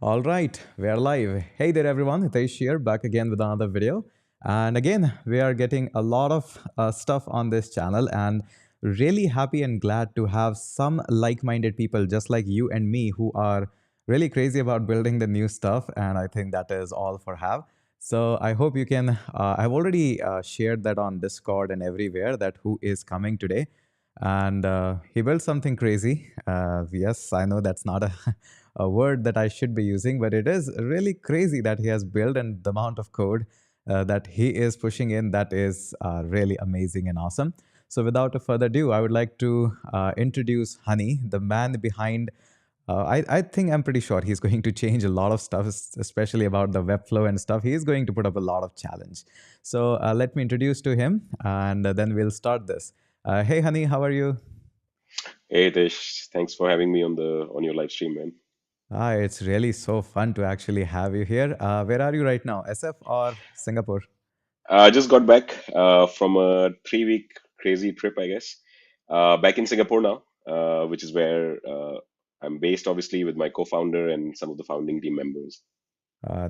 All right, we are live. Hey there, everyone. Hitesh here, back again with another video. And again, we are getting a lot of stuff on this channel, and really happy and glad to have some like minded people just like you and me who are really crazy about building the new stuff. And I think that is all for have. So I hope you can. I've already shared that on Discord and everywhere that who is coming today. And he built something crazy. Yes, I know that's not a a word that I should be using, but it is really crazy that he has built and the amount of code that he is pushing in that is really amazing and awesome. So, without a further ado, I would like to introduce Honey, the man behind. I think I'm pretty sure he's going to change a lot of stuff, especially about the Webflow and stuff. He's going to put up a lot of challenge. So let me introduce to him, and then we'll start this. Hey, Honey, how are you? Hey Tish, thanks for having me on your live stream, man. It's really so fun to actually have you here. Where are you right now? SF or Singapore? I just got back from a 3 week crazy trip, I guess. Back in Singapore now, which is where I'm based, obviously, with my co-founder and some of the founding team members.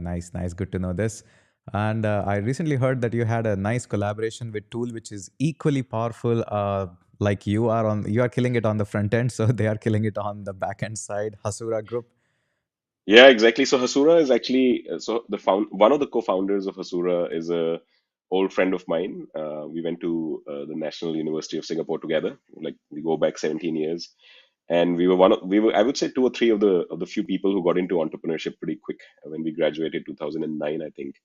Nice, nice. Good to know this. And I recently heard that you had a nice collaboration with Tool, which is equally powerful. Like you are killing it on the front end, so they are killing it on the back end side. Hasura Group. Yeah, exactly. So Hasura is actually so the found one of the co-founders of Hasura is a old friend of mine. We went to the National University of Singapore together. Like we go back 17 years, and we were I would say two or three of the few people who got into entrepreneurship pretty quick when we graduated 2009, I think.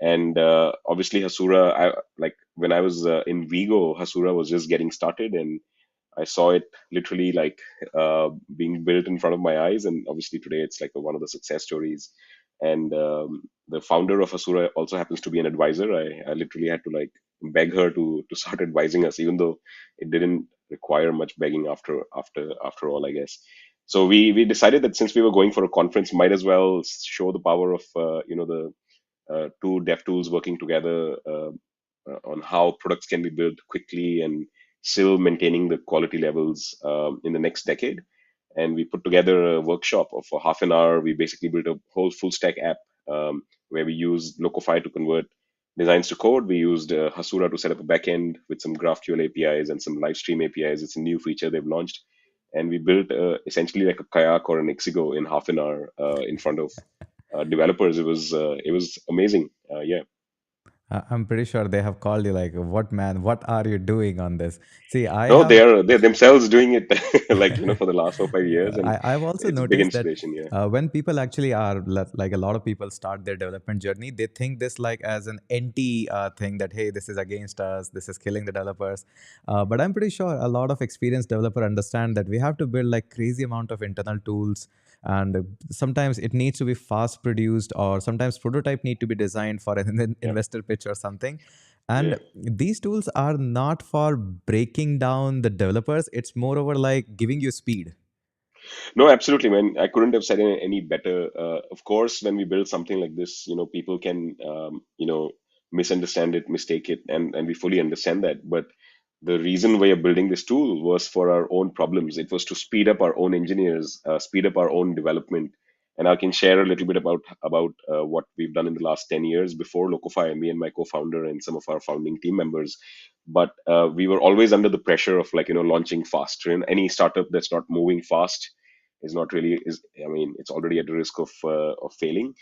And obviously Hasura, like when I was in Vigo, Hasura was just getting started, and I saw it literally like being built in front of my eyes. And obviously today it's like one of the success stories. And the founder of Asura also happens to be an advisor. I literally had to like beg her to start advising us, even though it didn't require much begging after all, I guess. So we decided that since we were going for a conference, might as well show the power of the two dev tools working together on how products can be built quickly and still maintaining the quality levels in the next decade. And we put together a workshop of for half an hour. We basically built a whole full stack app where we used Locofi to convert designs to code. We used Hasura to set up a backend with some GraphQL APIs and some live stream APIs. It's a new feature they've launched. And we built essentially like a kayak or an Ixigo in half an hour in front of developers. It was amazing. Yeah. I'm pretty sure they have called you like, "What man? What are you doing on this?" See, I No, have they're themselves doing it like for the last 4 5 years, and I've also it's a big noticed that inspiration. Yeah. when people actually are like a lot of people start their development journey, they think this like as an anti thing that hey, this is against us, this is killing the developers. But I'm pretty sure a lot of experienced developer understand that we have to build like crazy amount of internal tools, and sometimes it needs to be fast produced, or sometimes prototype need to be designed for an Yeah. investor pitch or something. Yeah. And these tools are not for breaking down the developers. It's moreover like giving you speed. No, absolutely, man. I couldn't have said it any better. Of course, when we build something like this, people can, misunderstand it, mistake it, and we fully understand that. But the reason we are building this tool was for our own problems. It was to speed up our own engineers, speed up our own development. And I can share a little bit about what we've done in the last 10 years before Locofi, me and my co-founder and some of our founding team members. But we were always under the pressure of like launching faster. And any startup that's not moving fast is not really is I mean it's already at a risk of failing.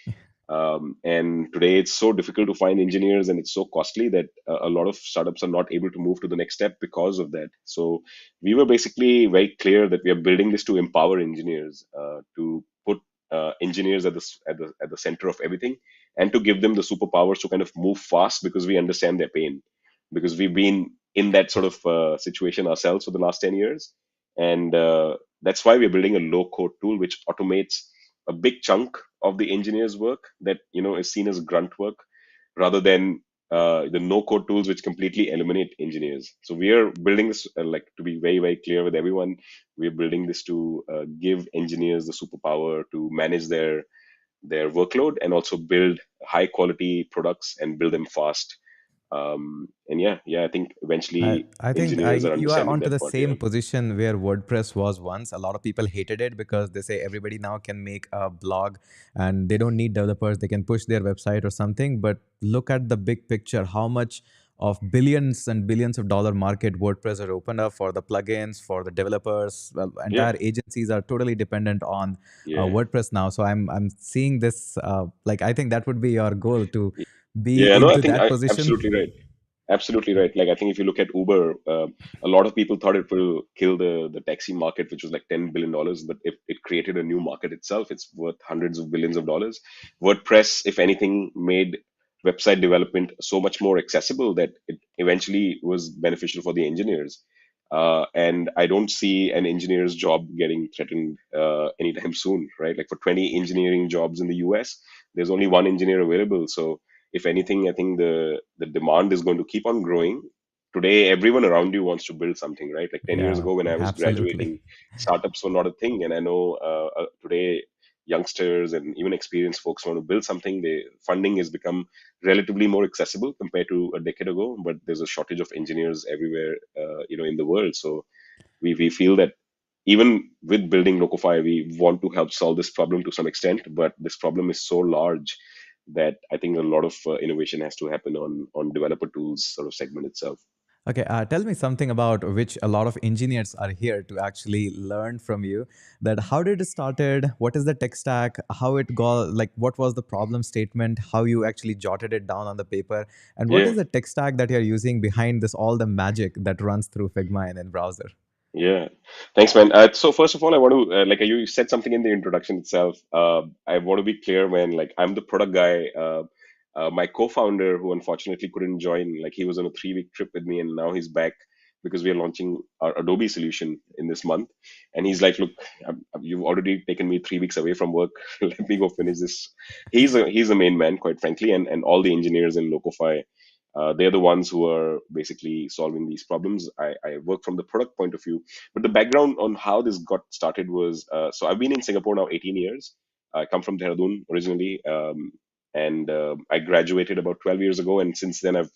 And today it's so difficult to find engineers, and it's so costly that a lot of startups are not able to move to the next step because of that. So we were basically very clear that we are building this to empower engineers, to put engineers at the center of everything, and to give them the superpowers to kind of move fast because we understand their pain, because we've been in that sort of situation ourselves for the last 10 years. And that's why we're building a low code tool which automates a big chunk of the engineer's work that is seen as grunt work, rather than the no code tools which completely eliminate engineers. So we are building this, like, to be very very clear with everyone, we are building this to give engineers the superpower to manage their workload and also build high quality products and build them fast. And yeah, I think I, eventually I think engineers are you are understanding onto that the part. Yeah, same position where WordPress was once. A lot of people hated it because they say everybody now can make a blog and they don't need developers. They can push their website or something. But look at the big picture, how much of billions and billions of dollar market WordPress are opened up for the plugins, for the developers. Well, yeah, entire agencies are totally dependent on yeah. WordPress now. So I'm seeing this like I think that would be your goal to be Yeah, no, I into think that position. absolutely right. Absolutely right. Like I think if you look at Uber, a lot of people thought it will kill the taxi market, which was like $10 billion, but it created a new market itself. It's worth hundreds of billions of dollars. WordPress, if anything, made website development so much more accessible that it eventually was beneficial for the engineers. And I don't see an engineer's job getting threatened anytime soon, right? Like for 20 engineering jobs in the US, there's only one engineer available. So if anything, I think the demand is going to keep on growing. Today, everyone around you wants to build something, right? Like 10 years Yeah, ago, when I was absolutely. graduating, startups were not a thing. And I know today, youngsters and even experienced folks want to build something. The funding has become relatively more accessible compared to a decade ago, but there's a shortage of engineers everywhere, in the world. So we feel that even with building Locofy, we want to help solve this problem to some extent, but this problem is so large that I think a lot of innovation has to happen on developer tools sort of segment itself. Okay, tell me something about which a lot of engineers are here to actually learn from you. That how did it started? What is the tech stack? How it got? Like, what was the problem statement? How you actually jotted it down on the paper? And what Yeah, is the tech stack that you're using behind this? All the magic that runs through Figma and in browser. yeah. Thanks, man. So first of all, I want to like you said something in the introduction itself. I want to be clear, man. Like I'm the product guy. My co-founder, who unfortunately couldn't join, like he was on a 3 week trip with me, and now he's back because we are launching our Adobe solution in this month. And he's like, "Look, you've already taken me 3 weeks away from work. Let me go finish this." He's the main man, quite frankly, and all the engineers in Locofi. They're the ones who are basically solving these problems. I work from the product point of view, but the background on how this got started was so I've been in Singapore now 18 years. I come from Dehradun originally, and I graduated about 12 years ago. And since then, I've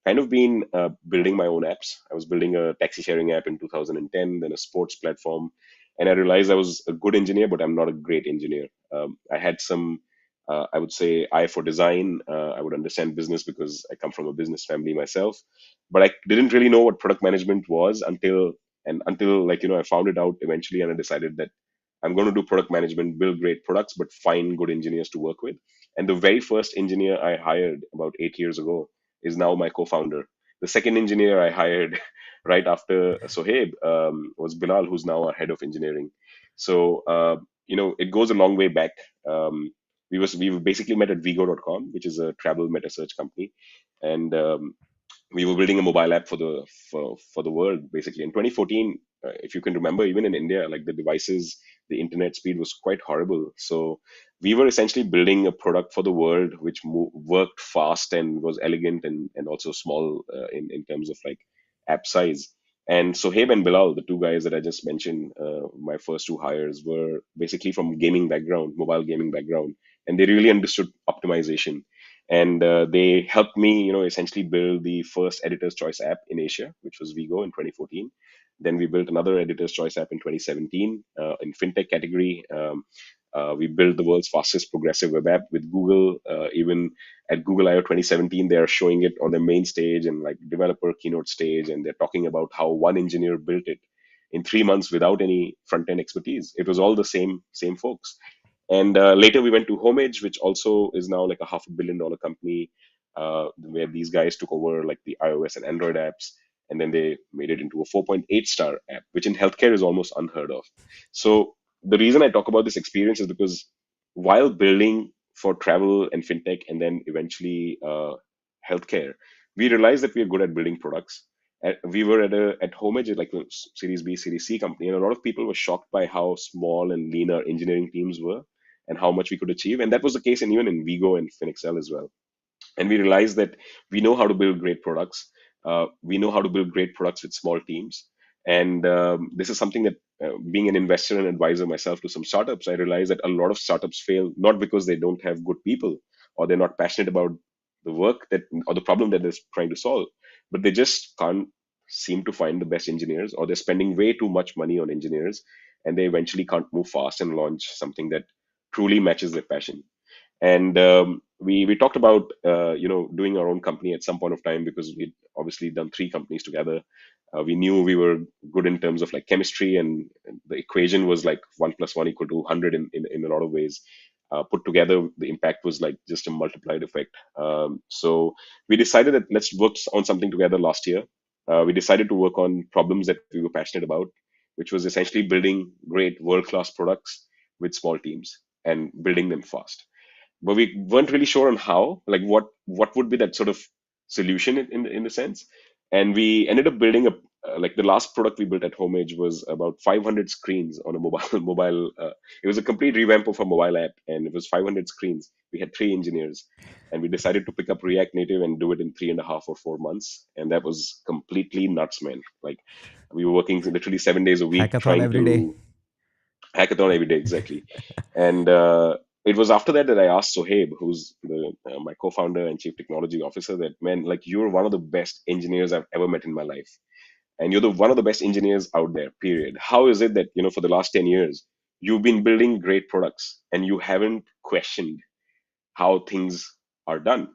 kind of been building my own apps. I was building a taxi sharing app in 2010, then a sports platform. And I realized I was a good engineer, but I'm not a great engineer. I had some, I would say, eye for design. I would understand business because I come from a business family myself. But I didn't really know what product management was until like I found it out eventually, and I decided that I'm going to do product management, build great products, but find good engineers to work with. And the very first engineer I hired about 8 years ago is now my co-founder. The second engineer I hired right after Sohaib was Bilal, who's now our head of engineering. So it goes a long way back. Um, we basically met at Vigo.com, which is a travel meta search company, and we were building a mobile app for the world basically in 2014. If you can remember, even in India, like the internet speed was quite horrible. So we were essentially building a product for the world which worked fast and was elegant and also small in terms of like app size. And Sohaib and Bilal, the two guys that I just mentioned, my first two hires, were basically from gaming background, mobile gaming background, and they really understood optimization. And they helped me, essentially build the first editor's choice app in Asia, which was Vigo in 2014. Then we built another editor's choice app in 2017 in fintech category. We built the world's fastest progressive web app with Google. Even at Google I/O 2017, they are showing it on the main stage and like developer keynote stage, and they're talking about how one engineer built it in 3 months without any front end expertise. It was all the same folks. And later we went to Homage, which also is now like a $500 million company, where these guys took over like the iOS and Android apps, and then they made it into a 4.8 star app, which in healthcare is almost unheard of. So the reason I talk about this experience is because while building for travel and fintech, and then eventually healthcare, we realized that we are good at building products. We were at Homage, like a Series B, Series C company, and a lot of people were shocked by how small and lean our engineering teams were and how much we could achieve. And that was the case even in Vigo and Finexcel as well. And we realized that we know how to build great products. We know how to build great products with small teams. And this is something that, being an investor and advisor myself to some startups, I realized that a lot of startups fail not because they don't have good people or they're not passionate about the work that or the problem that they're trying to solve, but they just can't seem to find the best engineers, or they're spending way too much money on engineers, and they eventually can't move fast and launch something that truly matches their passion. And we talked about doing our own company at some point of time, because we'd obviously done three companies together. We knew we were good in terms of like chemistry, and the equation was like 1 plus 1 equal to 100 in a lot of ways. Put together, the impact was like just a multiplied effect. So we decided that let's work on something together last year. We decided to work on problems that we were passionate about, which was essentially building great world class products with small teams and building them fast. But we weren't really sure on how, like what would be that sort of solution in the sense. And we ended up building a like the last product we built at Homage was about 500 screens on a mobile mobile. It was a complete revamp of a mobile app, and it was 500 screens. We had three engineers, and we decided to pick up React Native and do it in 3.5 or 4 months, and that was completely nuts, man. Like we were working literally 7 days a week Hackathon trying every day. to hackathon every day, exactly. And it was after that that I asked Sohaib, who's my co-founder and chief technology officer, that man, like you're one of the best engineers I've ever met in my life, and you're the one of the best engineers out there. Period. How is it that for the last 10 years you've been building great products and you haven't questioned how things are done?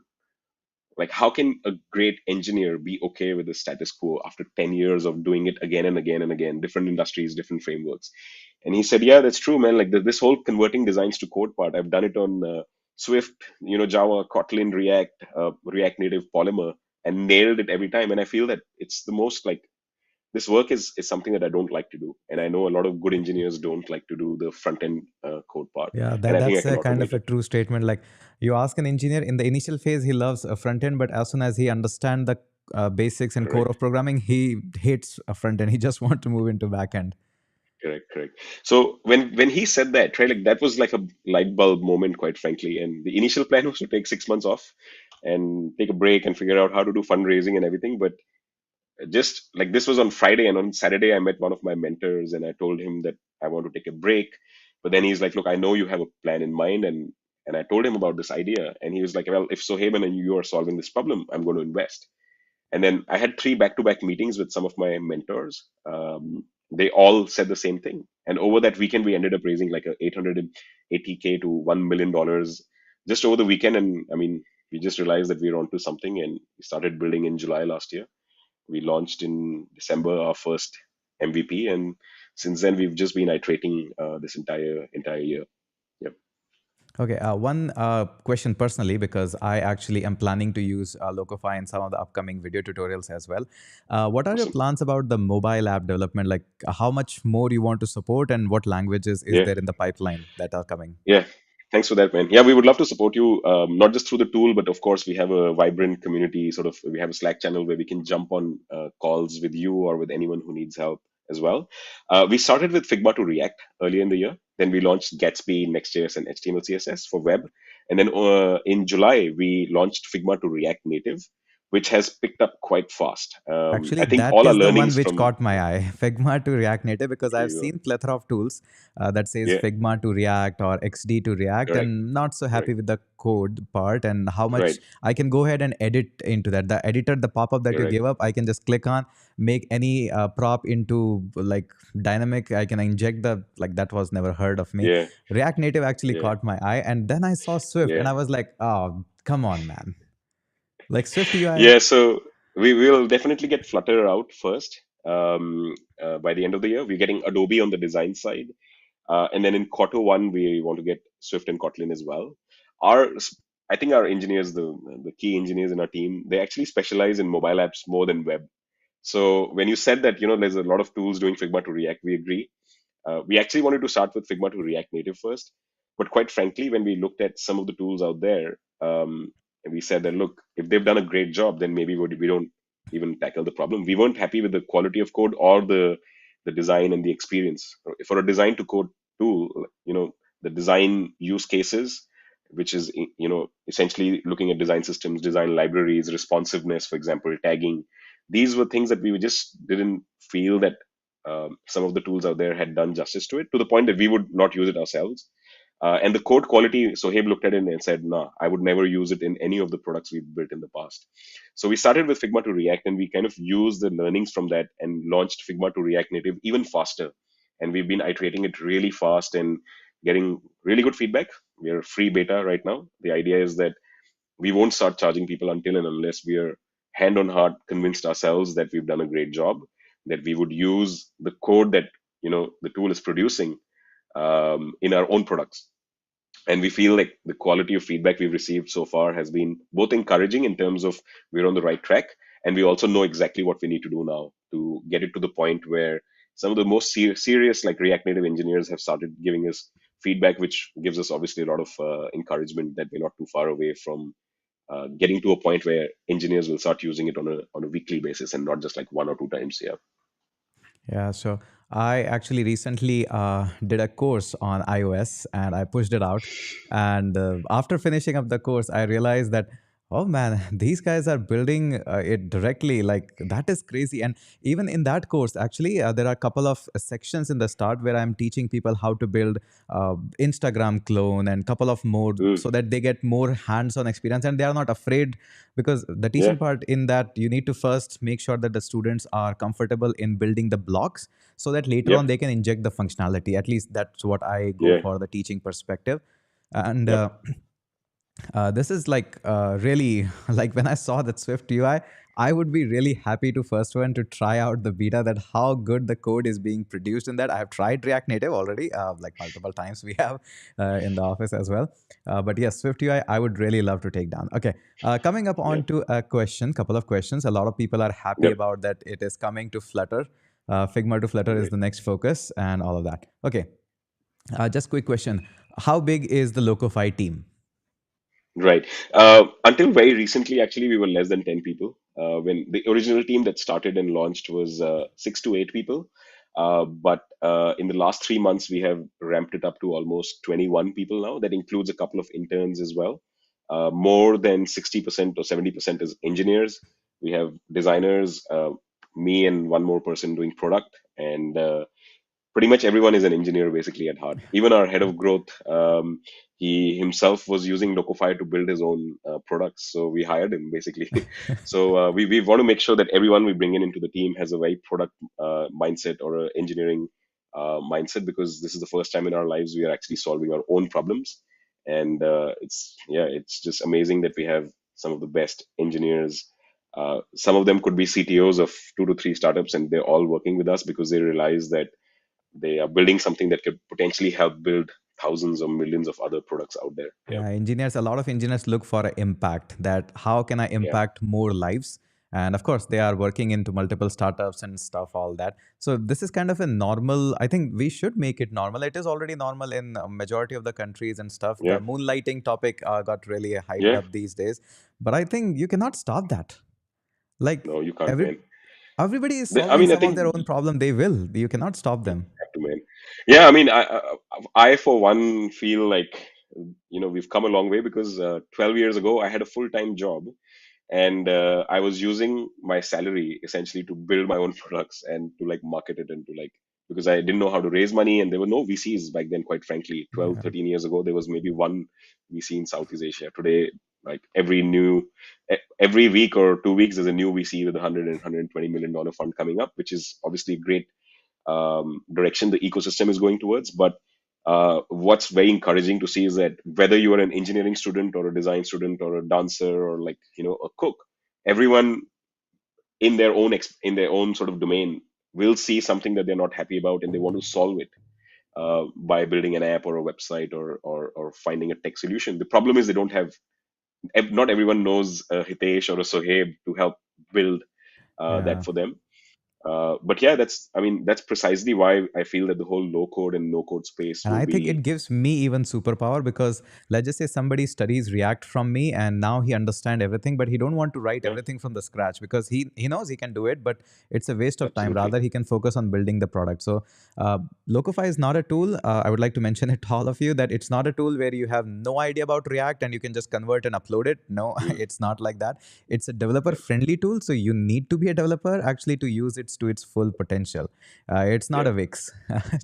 Like, how can a great engineer be okay with the status quo after 10 years of doing it again and again and again, different industries, different frameworks? And he said, yeah, that's true, man. Like this whole converting designs to code part, I've done it on Swift, Java, Kotlin, React, React Native, Polymer, and nailed it every time. And I feel that it's the most like this work is something that I don't like to do. And I know a lot of good engineers don't like to do the front end code part. Yeah, And I think I that's can a kind automate of a it. true statement. Like you ask an engineer in the initial phase, he loves a front end, but as soon as he understands the basics and core of Correct. programming, he hates a front end. He just wants to move into back end. Correct, correct. So when he said that, right, like that was like a light bulb moment, quite frankly. And the initial plan was to take 6 months off and take a break and figure out how to do fundraising and everything. But just like this was on Friday, and on Saturday I met one of my mentors and I told him that I want to take a break. But then he's like, "Look, I know you have a plan in mind," and I told him about this idea, and he was like, "Well, if Sohaben and you are solving this problem, I'm going to invest." And then I had three back-to-back meetings with some of my mentors. They all said the same thing. And over that weekend, we ended up raising like a 880K to $1 million just over the weekend. And I mean, we just realized that we were onto something, and we started building in July last year. We launched in December our first MVP, and since then we've just been iterating this entire year. Yep, Okay, one question personally, because I actually am planning to use Locofi in some of the upcoming video tutorials as well. What are your awesome. plans about the mobile app development? Like, how much more you want to support, and what languages is Yeah. there in the pipeline that are coming? Yeah, thanks for that, man. Yeah, we would love to support you, not just through the tool, but of course, we have a vibrant community. Sort of, we have a Slack channel where we can jump on calls with you or with anyone who needs help as well. We started with Figma to React earlier in the year. Then we launched Gatsby, Next.js, and HTML, CSS for web. And then in July, we launched Figma to React Native, which has picked up quite fast. Actually, I think that all our is the one learnings which from caught my eye, Figma to React Native, because there I've you go. seen plethora of tools that says Yeah, Figma to React or XD to React, correct, and not so happy correct, with the code part and how right, much I can go ahead and edit into that. The editor, the pop-up that you correct. gave up, I can just click on, make any prop into like dynamic. I can inject the like that was never heard of me. Yeah, React Native actually yeah, caught my eye, and then I saw Swift, and yeah. I was like, oh, come on, man! Like Swift UI. Yeah, so we will definitely get Flutter out first by the end of the year. We're getting Adobe on the design side. And then in quarter 1, we want to get Swift and Kotlin as well. Our, I think our engineers, the key engineers in our team, they actually specialize in mobile apps more than web. So when you said that, there's a lot of tools doing Figma to React, we agree. We actually wanted to start with Figma to React Native first, but quite frankly, when we looked at some of the tools out there, and we said that look, if they've done a great job, then maybe we don't even tackle the problem. We weren't happy with the quality of code or the design and the experience. For a design to code tool, the design use cases, which is essentially looking at design systems, design libraries, responsiveness, for example, tagging. These were things that we just didn't feel that some of the tools out there had done justice to it, to the point that we would not use it ourselves. And the code quality, Sohaib looked at it and said, "No, I would never use it in any of the products we've built in the past." So we started with Figma to React, and we kind of used the learnings from that and launched Figma to React Native even faster. And we've been iterating it really fast and getting really good feedback. We are free beta right now. The idea is that we won't start charging people until and unless we are hand on heart convinced ourselves that we've done a great job, that we would use the code that the tool is producing in our own products. And we feel like the quality of feedback we've received so far has been both encouraging in terms of we're on the right track, and we also know exactly what we need to do now to get it to the point where some of the most serious like React Native engineers have started giving us feedback, which gives us obviously a lot of encouragement that we're not too far away from getting to a point where engineers will start using it on a weekly basis and not just like 1 or 2 times. Yeah. Yeah, so I actually recently did a course on iOS and I pushed it out. And after finishing up the course, I realized that, oh man, these guys are building it directly. Like, that is crazy. And even in that course, actually, there are a couple of sections in the start where I'm teaching people how to build Instagram clone and couple of more Mm, so that they get more hands on experience and they are not afraid, because the yeah. teaching part in that you need to first make sure that the students are comfortable in building the blocks so that later on Yep. they can inject the functionality. At least that's what I go Yeah. for, the teaching perspective. And Yep. this is like really like when I saw that Swift UI, I would be really happy to first one to try out the beta, that how good the code is being produced in that. I have tried React Native already, like multiple times we have in the office as well. But yes, Swift UI, I would really love to take down. Okay, coming up on Yep. to a question, couple of questions. A lot of people are happy Yep. about that it is coming to Flutter. Figma to Flutter is Great. the next focus and all of that. Okay, just quick question. How big is the Locofi team? Right. Until very recently, actually, we were less than 10 people. When the original team that started and launched was 6 to 8 people. But in the last 3 months, we have ramped it up to almost 21 people now. That includes a couple of interns as well. More than 60% or 70% is engineers. We have designers, me and one more person doing product. And pretty much everyone is an engineer basically at heart. Even our head of growth, he himself was using Locofi to build his own products, so we hired him basically. So we want to make sure that everyone we bring in into the team has a very product mindset or a engineering mindset, because this is the first time in our lives we are actually solving our own problems. And it's just amazing that we have some of the best engineers. Some of them could be CTOs of 2 to 3 startups, and they're all working with us because they realize that they are building something that could potentially help build thousands or millions of other products out there. Yeah. Yeah, engineers, a lot of engineers look for an impact, that how can I Yeah. impact more lives? And of course, they are working into multiple startups and stuff, all that. So this is kind of a normal, I think we should make it normal. It is already normal in a majority of the countries and stuff. The Yeah. moonlighting topic got really hyped Yeah. up these days. But I think you cannot stop that. Like No, you can't, every man. everybody is I solving mean, I some of think their own problem. They will. You cannot stop you them. have to, man. Yeah. I mean, I for one feel like, we've come a long way because 12 years ago, I had a full-time job, and I was using my salary essentially to build my own products and to like market it and to like, because I didn't know how to raise money and there were no VCs back then. Quite frankly, 12, Yeah. 13 years ago, there was maybe one VC in Southeast Asia. Today, like every week or 2 weeks, there's a new VC with 100 and $120 million fund coming up, which is obviously a great direction the ecosystem is going towards. But what's very encouraging to see is that whether you are an engineering student or a design student or a dancer or like a cook, everyone in their own in their own sort of domain will see something that they're not happy about and they want to solve it by building an app or a website or finding a tech solution. The problem is they don't have not everyone knows a Hitesh or a Sohaib to help build that Yeah. for them. But yeah, that's precisely why I feel that the whole low code and no code space And will I think be. it gives me even superpower, because let's just say somebody studies React from me and now he understand everything, but he don't want to write Yeah, everything from the scratch because he knows he can do it, but it's a waste of time. absolutely. Rather, he can focus on building the product. So, Locofi is not a tool. I would like to mention it to all of you that it's not a tool where you have no idea about React and you can just convert and upload it. No, Mm, it's not like that. It's a developer yeah. friendly tool. So you need to be a developer actually to use it use to its full potential. It's not Yeah. a Wix,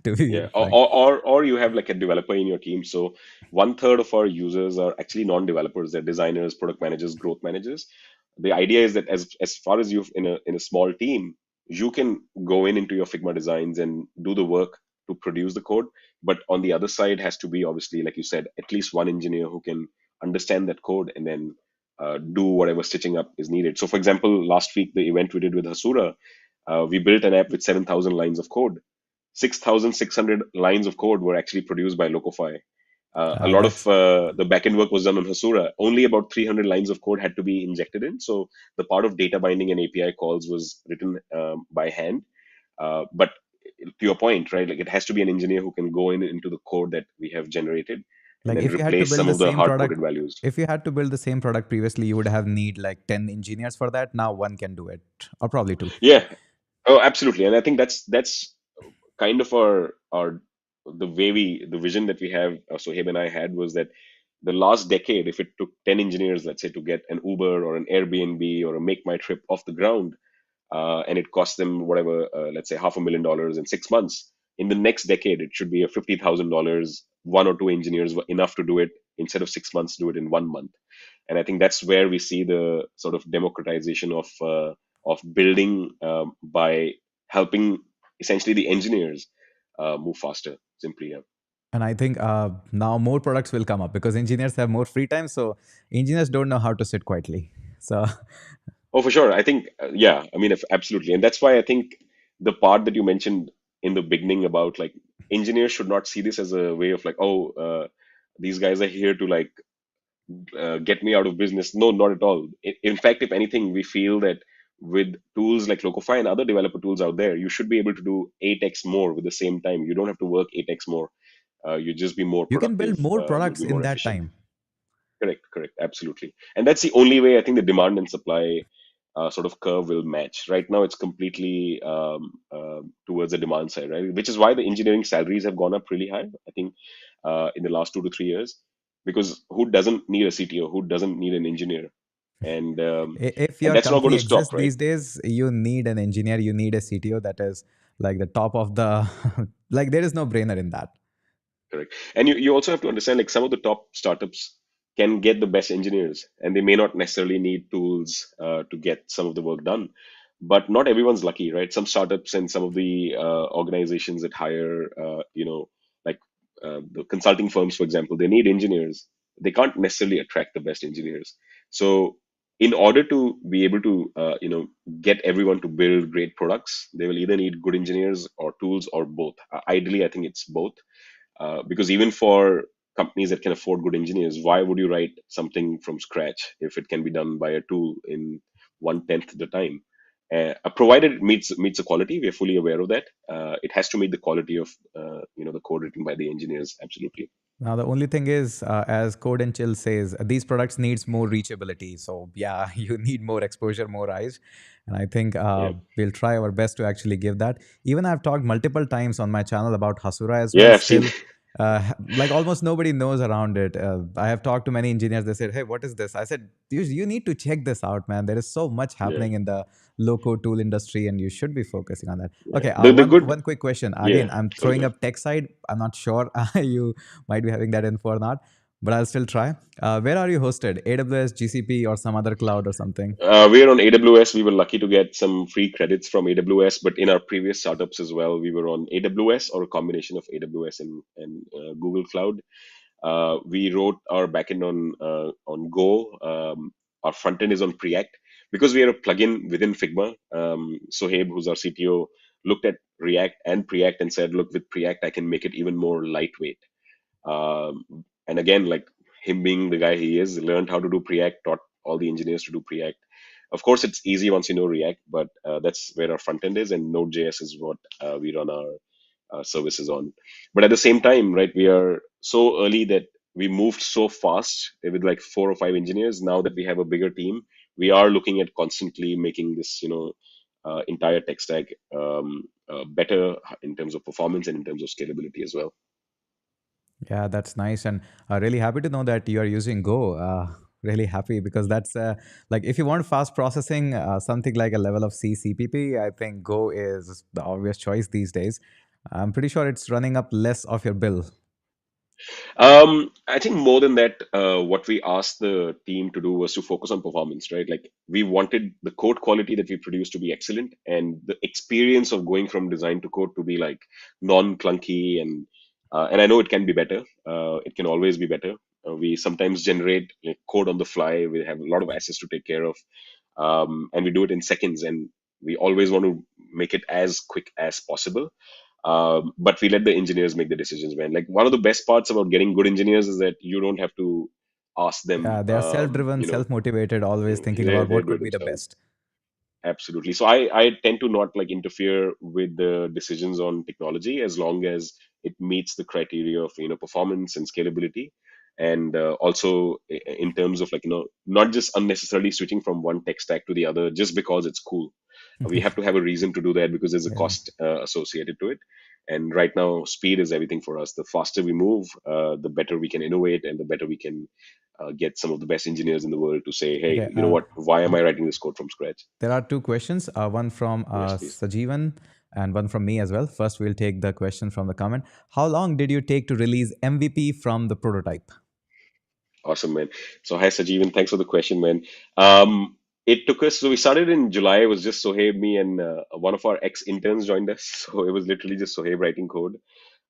to be Yeah, frank. or you have like a developer in your team. So one third of our users are actually non-developers. They're designers, product managers, growth managers. The idea is that as far as you've in a small team, you can go into your Figma designs and do the work to produce the code. But on the other side has to be obviously, like you said, at least one engineer who can understand that code and then do whatever stitching up is needed. So, for example, last week the event we did with Hasura, we built an app with 7,000 lines of code. 6,600 lines of code were actually produced by Locofi. A lot of That's the backend work was done on Hasura. Only about 300 lines of code had to be injected in. So the part of data binding and API calls was written by hand. But to your point, right? Like it has to be an engineer who can go into the code that we have generated and like then if you had to replace build some the of the same hard product, coded values. if you had to build the same product previously, you would have need like 10 engineers for that. Now one can do it, or probably two. Yeah. Oh, absolutely. And I think that's kind of our the way we the vision that we have Sohaib and I had was that the last decade, if it took 10 engineers, let's say, to get an Uber or an Airbnb or a Make My Trip off the ground, and it cost them whatever, let's say, $500,000 in 6 months, in the next decade it should be a $50,000. One or two engineers were enough to do it. Instead of 6 months, do it in 1 month. And I think that's where we see the sort of democratization of building, by helping essentially the engineers move faster. Simply, yeah. And I think now more products will come up because engineers have more free time. So engineers don't know how to sit quietly. So Oh, for sure. I think, yeah. I mean, if, absolutely, and that's why I think the part that you mentioned in the beginning about like engineers should not see this as a way of like, oh, these guys are here to like get me out of business. No, not at all. In fact, if anything, we feel that with tools like Locofy and other developer tools out there, you should be able to do 8x more with the same time. You don't have to work 8x more. You just be more you can build productive. more You'll products be in more that efficient. time. Correct, correct, absolutely. And that's the only way I think the demand and supply sort of curve will match. Right now, it's completely towards the demand side, right? Which is why the engineering salaries have gone up really high, I think, in the last 2 to 3 years. Because who doesn't need a CTO? Who doesn't need an engineer? And If and your that's not going company to stop, exists right? these days, you need an engineer, you need a CTO that is like the top of the, like there is no brainer in that. Correct. And you also have to understand like some of the top startups can get the best engineers and they may not necessarily need tools to get some of the work done. But not everyone's lucky, right? Some startups and some of the organizations that hire, like the consulting firms, for example, they need engineers. They can't necessarily attract the best engineers. So, in order to be able to, get everyone to build great products, they will either need good engineers or tools or both. Ideally, I think it's both, because even for companies that can afford good engineers, why would you write something from scratch if it can be done by a tool in 1/10 the time? Provided it meets the quality, we are fully aware of that. It has to meet the quality of the code written by the engineers. Absolutely. Now the only thing is, as Code and Chill says, these products needs more reachability. So yeah, you need more exposure, more eyes, and I think Yeah. we'll try our best to actually give that. Even I've talked multiple times on my channel about Hasura as well. Yeah. I've seen. Still, like almost nobody knows around it. I have talked to many engineers. They said, "Hey, what is this?" I said, "You need to check this out, man. There is so much Yeah. happening in the loco tool industry, and you should be focusing on that." Yeah. Okay, The one good. one quick question. Yeah. Again, I'm Sorry, go throwing ahead. up tech side. I'm not sure you might be having that info or not, but I'll still try. Where are you hosted? AWS, GCP, or some other cloud or something? We're on AWS. We were lucky to get some free credits from AWS, but in our previous startups as well, we were on AWS or a combination of AWS and Google Cloud. We wrote our backend on Go. Our front end is on Preact because we are a plugin within Figma. Sohaib, who's our CTO, looked at React and Preact and said, "Look, with Preact, I can make it even more lightweight." And again, like him being the guy he is, learned how to do Preact, taught all the engineers to do Preact. Of course, it's easy once you know React, but that's where our front end is, and Node.js is what we run our services on. But at the same time, right, we are so early that we moved so fast with like 4 or 5 engineers. Now that we have a bigger team, we are looking at constantly making this, entire tech stack better in terms of performance and in terms of scalability as well. Yeah, that's nice. And really happy to know that you are using Go. Really happy because that's like if you want fast processing, something like a level of CPP, I think Go is the obvious choice these days. I'm pretty sure it's running up less of your bill. I think more than that, what we asked the team to do was to focus on performance, right? Like we wanted the code quality that we produced to be excellent, and the experience of going from design to code to be like non-clunky, and I know it can be better. It can always be better. We sometimes generate like, code on the fly. We have a lot of assets to take care of, and we do it in seconds. And we always want to make it as quick as possible. But we let the engineers make the decisions, man. Like one of the best parts about getting good engineers is that you don't have to ask them. Yeah, they are self-driven, self-motivated, always thinking about They what do it could be the themselves. best. Absolutely. So I tend to not like interfere with the decisions on technology as long as it meets the criteria of performance and scalability, and also in terms of like not just unnecessarily switching from one tech stack to the other just because it's cool. We have to have a reason to do that because there's a Yeah. cost associated to it. And right now, speed is everything for us. The faster we move, the better we can innovate, and the better we can get some of the best engineers in the world to say, "Hey, Okay. you know what? Why am I writing this code from scratch?" There are two questions, one from Yes, please. Sajivan and one from me as well. First, we'll take the question from the comment. How long did you take to release MVP from the prototype? Awesome, man. So, hi, Sajeevan. Thanks for the question, man. It took us, so we started in July. It was just Sohaib, me, and one of our ex interns joined us. So, it was literally just Sohaib writing code.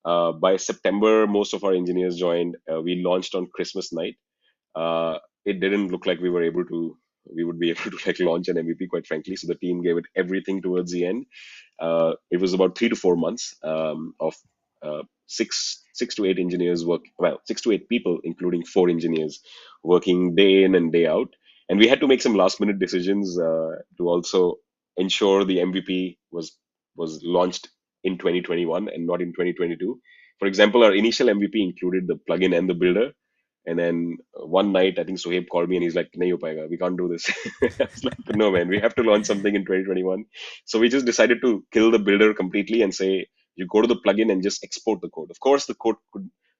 By September, most of our engineers joined. We launched on Christmas night. It didn't look like we would be able to like launch an MVP, quite frankly. So, the team gave it everything towards the end. It was about 3 to 4 months of six to eight engineers work, well, 6 to 8 people including 4 engineers working day in and day out, and we had to make some last minute decisions to also ensure the MVP was launched in 2021 and not in 2022. For example, our initial MVP included the plugin and the builder, and then one night, I think Sohaib called me and he's like, "Nahi ho payega. We can't do this." I was like, "No, man, we have to launch something in 2021." So we just decided to kill the builder completely and say, you go to the plugin and just export the code. Of course, the code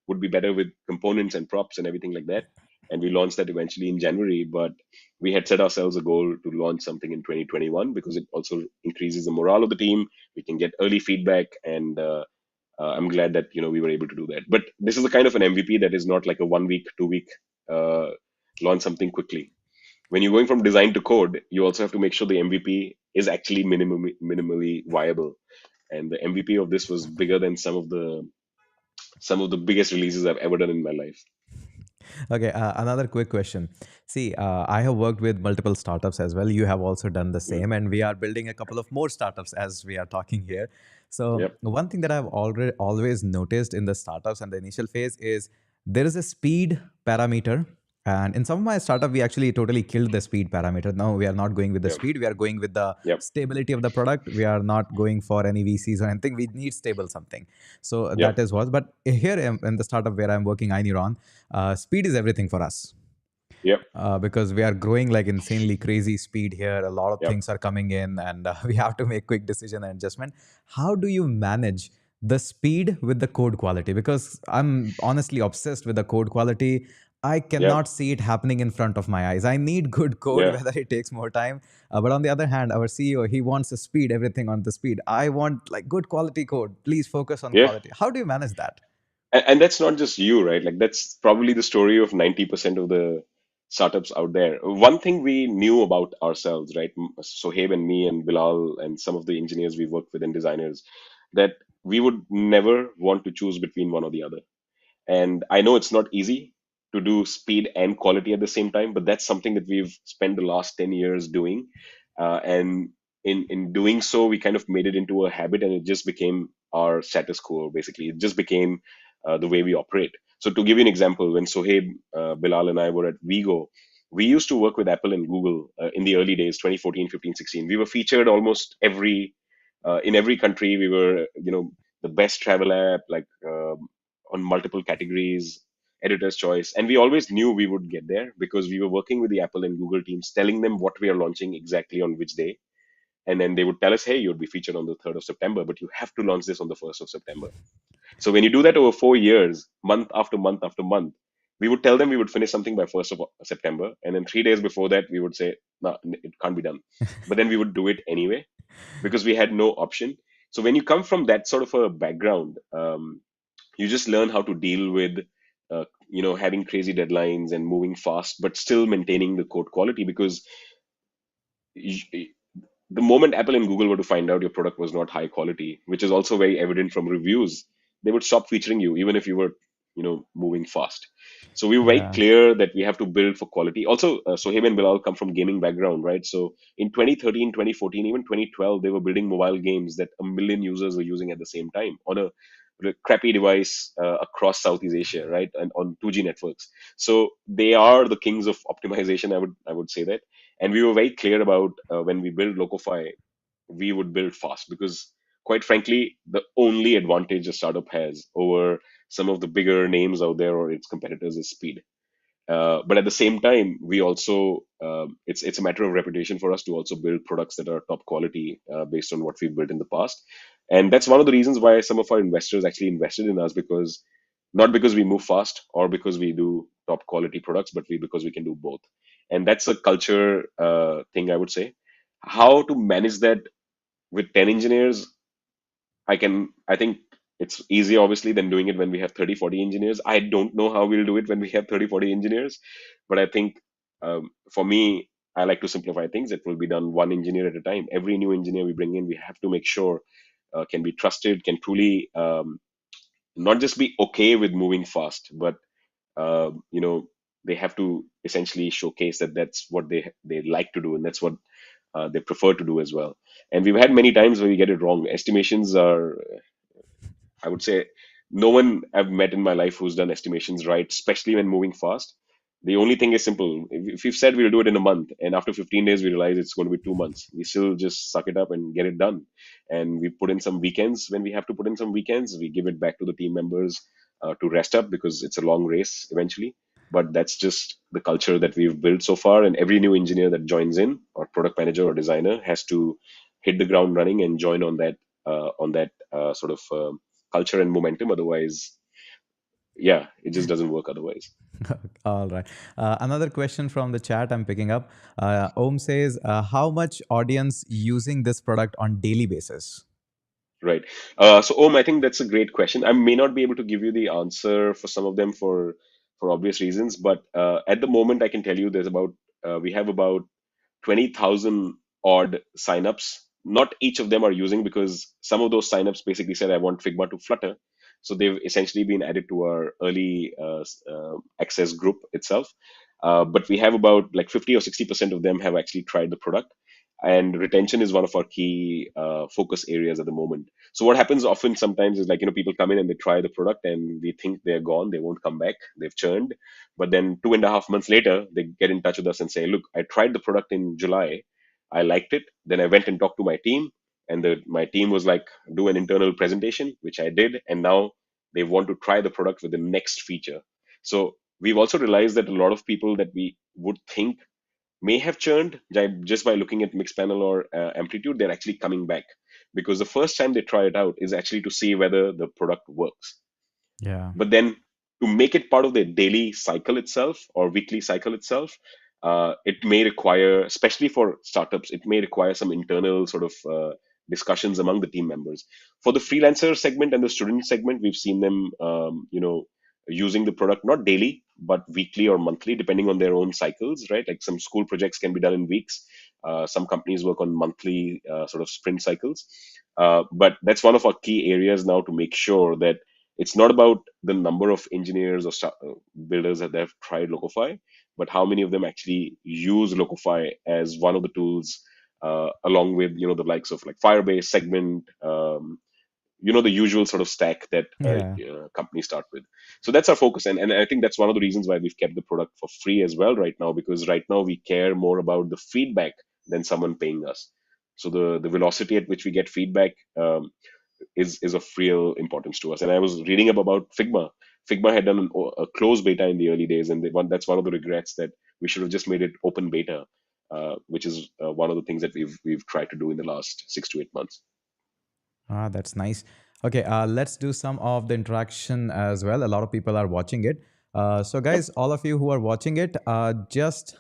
would be better with components and props and everything like that. And we launched that eventually in January. But we had set ourselves a goal to launch something in 2021 because it also increases the morale of the team. We can get early feedback, and I'm glad that we were able to do that. But this is the kind of an MVP that is not like a 1 week, 2 week uh, launch something quickly. When you're going from design to code, you also have to make sure the MVP is actually minimally viable. And the MVP of this was bigger than some of the biggest releases I've ever done in my life. Okay, another quick question. See, I have worked with multiple startups as well. You have also done the Mm. same, and we are building a couple of more startups as we are talking here. So, Yep, one thing that I've already always noticed in the startups and the initial phase is there is a speed parameter. And in some of my startup, we actually totally killed the speed parameter. Now we are not going with the yep, speed; we are going with the yep, stability of the product. We are not going for any VCs or anything. We need stable something. So that yep, is what. But here in the startup where I'm working, Ineron, speed is everything for us yep, because we are growing like insanely crazy speed here. A lot of yep, things are coming in, and we have to make quick decision and adjustment. How do you manage the speed with the code quality? Because I'm honestly obsessed with the code quality. I yep, cannot see it happening in front of my eyes. I need good code, yeah, whether it takes more time. But on the other hand, our CEO, he wants the speed, everything on the speed. I want like good quality code. Please focus on yeah. quality. How do you manage that? And that's not just you, right? Like that's probably the story of 90% of the startups out there. One thing we knew about ourselves, right? Sohaib and me and Bilal and some of the engineers we worked with and designers, that we would never want to choose between one or the other. And I know it's not easy to do speed and quality at the same time, but that's something that we've spent the last 10 years doing. And in doing so, we kind of made it into a habit, and it just became our status quo, basically. It just became the way we operate. So, to give you an example, when Sohaib, Bilal, and I were at Vigo, we used to work with Apple and Google in the early days, 2014, 15, 16. We were featured almost in every country. We were, the best travel app, like on multiple categories, editor's choice. And we always knew we would get there because we were working with the Apple and Google teams, telling them what we are launching exactly on which day. And then they would tell us, hey, you'll be featured on the 3rd of September, but you have to launch this on the 1st of September. So when you do that over 4 years, month after month after month, we would tell them we would finish something by 1st of September, and then 3 days before that we would say, no, it can't be done. But then we would do it anyway because we had no option. So when you come from that sort of a background, you just learn how to deal with having crazy deadlines and moving fast, but still maintaining the code quality, because y- the moment Apple and Google were to find out your product was not high quality, which is also very evident from reviews, they would stop featuring you, even if you were, moving fast. So we were very Yeah. clear that we have to build for quality. Also, Sohaib and Bilal come from gaming background, right? So in 2013, 2014, even 2012, they were building mobile games that a million users were using at the same time on a crappy device across Southeast Asia, right, and on 2G networks. So they are the kings of optimization. I would say that, and we were very clear about when we build Locofi, we would build fast, because quite frankly, the only advantage a startup has over some of the bigger names out there or its competitors is speed. But at the same time, we also it's a matter of reputation for us to also build products that are top quality based on what we've built in the past, and that's one of the reasons why some of our investors actually invested in us, because not because we move fast or because we do top quality products, but because we can do both, and that's a culture thing, I would say. How to manage that with 10 engineers, I think it's easier obviously than doing it when we have 30, 40 engineers. I don't know how we'll do it when we have 30, 40 engineers, but I think for me, I like to simplify things. It will be done one engineer at a time. Every new engineer we bring in, we have to make sure can be trusted, can truly not just be okay with moving fast, but uh, you know they have to essentially showcase that that's what they like to do, and that's what they prefer to do as well. And we've had many times where we get it wrong. Estimations are, I would say, no one I've met in my life who's done estimations right, especially when moving fast. The only thing is simple. If we've said we'll do it in a month, and after 15 days we realize it's going to be 2 months, we still just suck it up and get it done. And we put in some weekends when we have to put in some weekends. We give it back to the team members to rest up, because it's a long race eventually. But that's just the culture that we've built so far. And every new engineer that joins in, or product manager or designer, has to hit the ground running and join on that sort of culture and momentum. Otherwise, yeah, it just doesn't work otherwise. All right. Another question from the chat I'm picking up. Om says, how much audience using this product on daily basis? Right. So, Om, I think that's a great question. I may not be able to give you the answer for some of them for obvious reasons, but at the moment, I can tell you we have about 20,000 odd signups. Not each of them are using, because some of those signups basically said, I want Figma to Flutter. So they've essentially been added to our early access group itself. But we have about like 50 or 60% of them have actually tried the product. And retention is one of our key focus areas at the moment. So what happens often sometimes is, like, people come in and they try the product and we think they're gone, they won't come back, they've churned. But then 2.5 months later, they get in touch with us and say, look, I tried the product in July. I liked it. Then I went and talked to my team, and my team was like, do an internal presentation, which I did. And now they want to try the product with the next feature. So we've also realized that a lot of people that we would think may have churned just by looking at Mixpanel or Amplitude, they're actually coming back, because the first time they try it out is actually to see whether the product works. Yeah. But then, to make it part of their daily cycle itself or weekly cycle itself, it may require, especially for startups, it may require some internal sort of discussions among the team members. For the freelancer segment and the student segment, we've seen them, using the product not daily but weekly or monthly, depending on their own cycles. Right, like some school projects can be done in weeks. Some companies work on monthly sort of sprint cycles. But that's one of our key areas now, to make sure that it's not about the number of engineers or builders that have tried Locofi, but how many of them actually use Locofi as one of the tools, along with the likes of like Firebase, Segment, the usual sort of stack that Yeah. companies start with. So that's our focus, and I think that's one of the reasons why we've kept the product for free as well right now, because right now we care more about the feedback than someone paying us. So the velocity at which we get feedback is of real importance to us. And I was reading up about Figma. Figma had done a closed beta in the early days, and that's one of the regrets, that we should have just made it open beta, which is one of the things that we've tried to do in the last 6 to 8 months. Ah, that's nice. Okay, let's do some of the interaction as well. A lot of people are watching it. So, Yep. guys, all of you who are watching it, just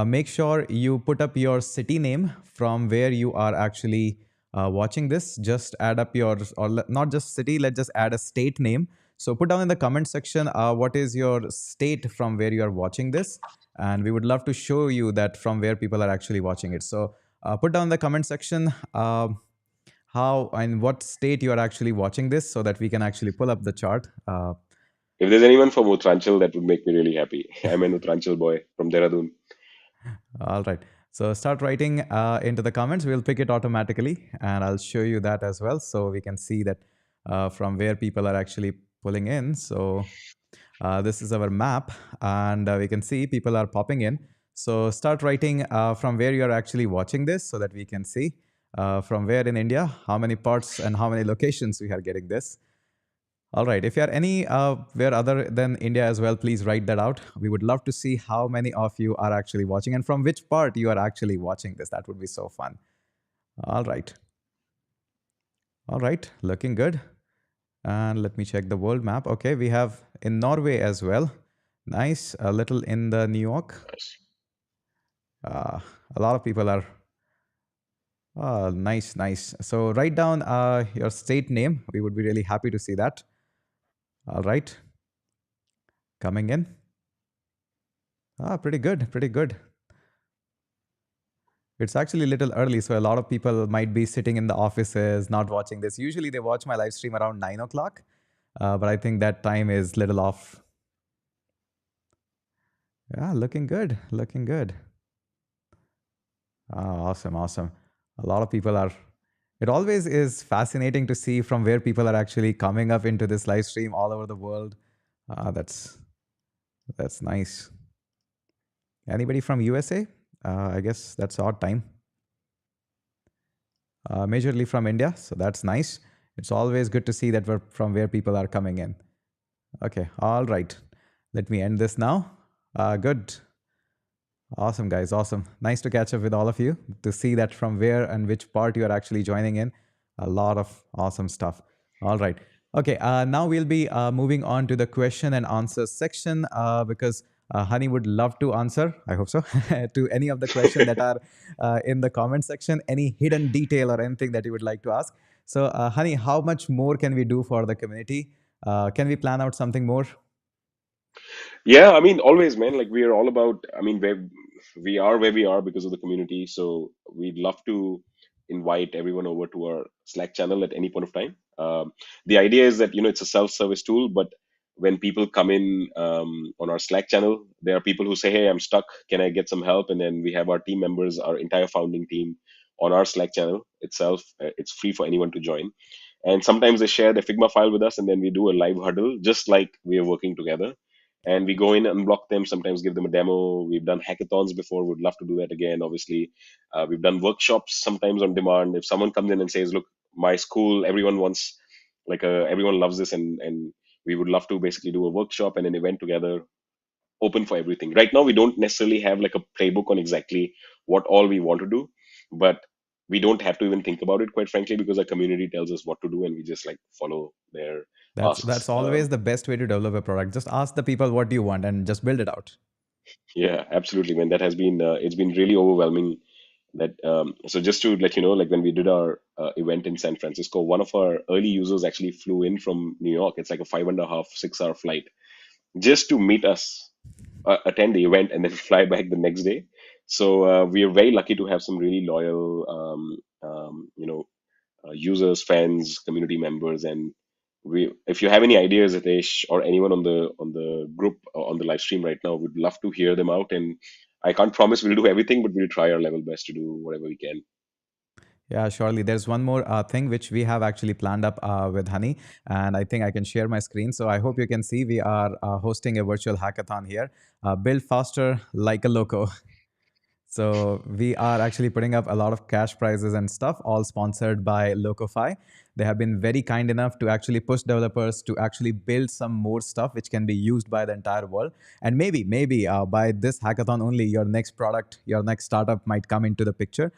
make sure you put up your city name from where you are actually watching this. Just add up your, not just city, let's just add a state name. So, put down in the comment section what is your state from where you are watching this. And we would love to show you that from where people are actually watching it. So, put down in the comment section how and what state you are actually watching this so that we can actually pull up the chart. If there's anyone from Uttarakhand, that would make me really happy. I'm an Uttarakhand boy from Dehradun. All right. So start writing into the comments. We'll pick it automatically, and I'll show you that as well, so we can see that from where people are actually pulling in. So this is our map, and we can see people are popping in. So start writing from where you are actually watching this, so that we can see from where in India, how many parts and how many locations we are getting this. All right. If you are any where other than India as well, please write that out. We would love to see how many of you are actually watching and from which part you are actually watching this. That would be so fun. All right. All right. Looking good. And let me check the world map. Okay. We have in Norway as well. Nice. A little in the New York. Nice. Uh, a lot of people are. Nice, nice. So write down your state name. We would be really happy to see that. All right. Coming in. Pretty good. Pretty good. It's actually a little early, so a lot of people might be sitting in the offices, not watching this. Usually, they watch my live stream around 9 o'clock, but I think that time is little off. Yeah, looking good, looking good. Awesome, awesome. A lot of people are. It always is fascinating to see from where people are actually coming up into this live stream all over the world. That's nice. Anybody from USA? I guess that's odd time. Majorly from India, so that's nice. It's always good to see that we're from where people are coming in. Okay, all right. Let me end this now. Good. Awesome, guys. Awesome. Nice to catch up with all of you to see that from where and which part you are actually joining in. A lot of awesome stuff. All right. Okay, now we'll be moving on to the question and answer section because Honey would love to answer, I hope so, to any of the questions that are in the comment section, any hidden detail or anything that you would like to ask. So, Honey, how much more can we do for the community? Can we plan out something more? Yeah, I mean, always, man. Like we are all about. I mean, we are where we are because of the community. So we'd love to invite everyone over to our Slack channel at any point of time. The idea is that it's a self-service tool, but when people come in on our Slack channel, there are people who say, "Hey, I'm stuck. Can I get some help?" And then we have our team members, our entire founding team, on our Slack channel itself. It's free for anyone to join. And sometimes they share the Figma file with us, and then we do a live huddle, just like we are working together, and we go in and unblock them, sometimes give them a demo. We've done hackathons before, would love to do that again, obviously. We've done workshops sometimes on demand. If someone comes in and says, look, my school, everyone wants, everyone loves this, and we would love to basically do a workshop and an event together, open for everything. Right now we don't necessarily have like a playbook on exactly what all we want to do, but we don't have to even think about it, quite frankly, because our community tells us what to do and we just like follow their That's asks. always the best way to develop a product. Just ask the people what do you want and just build it out. Yeah, absolutely, man. That has been it's been really overwhelming. That so just to let you know, like when we did our event in San Francisco, one of our early users actually flew in from New York. It's like a 5.5, 6 hour flight just to meet us, attend the event, and then fly back the next day. So we are very lucky to have some really loyal, users, fans, community members, and we. If you have any ideas, Hitesh, or anyone on the group or on the live stream right now, would love to hear them out. And I can't promise we'll do everything, but we'll try our level best to do whatever we can. Yeah, surely. There's one more thing which we have actually planned up with Honey, and I think I can share my screen. So I hope you can see we are hosting a virtual hackathon here. Build faster like a loco. So we are actually putting up a lot of cash prizes and stuff, all sponsored by Locofi. They have been very kind enough to actually push developers to actually build some more stuff which can be used by the entire world. And maybe by this hackathon only, your next product, your next startup might come into the picture.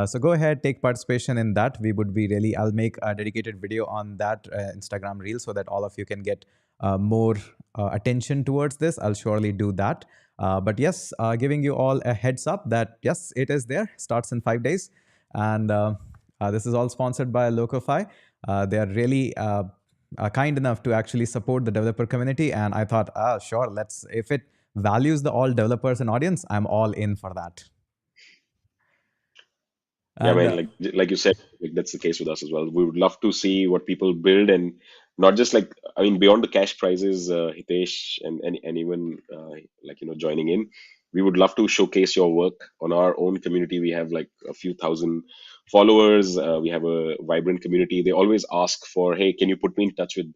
So go ahead, take participation in that. We would be really. I'll make a dedicated video on that Instagram reel so that all of you can get more attention towards this, I'll surely do that. But yes, giving you all a heads up that yes, it is there, starts in 5 days. And this is all sponsored by Locofi. They are really kind enough to actually support the developer community. And I thought, sure, if it values the all developers and audience, I'm all in for that. Yeah, And man, like you said, like that's the case with us as well. We would love to see what people build, and not just like, I mean, beyond the cash prizes, Hitesh and anyone like joining in. We would love to showcase your work on our own community. We have like a few thousand followers. We have a vibrant community. They always ask for, hey, can you put me in touch with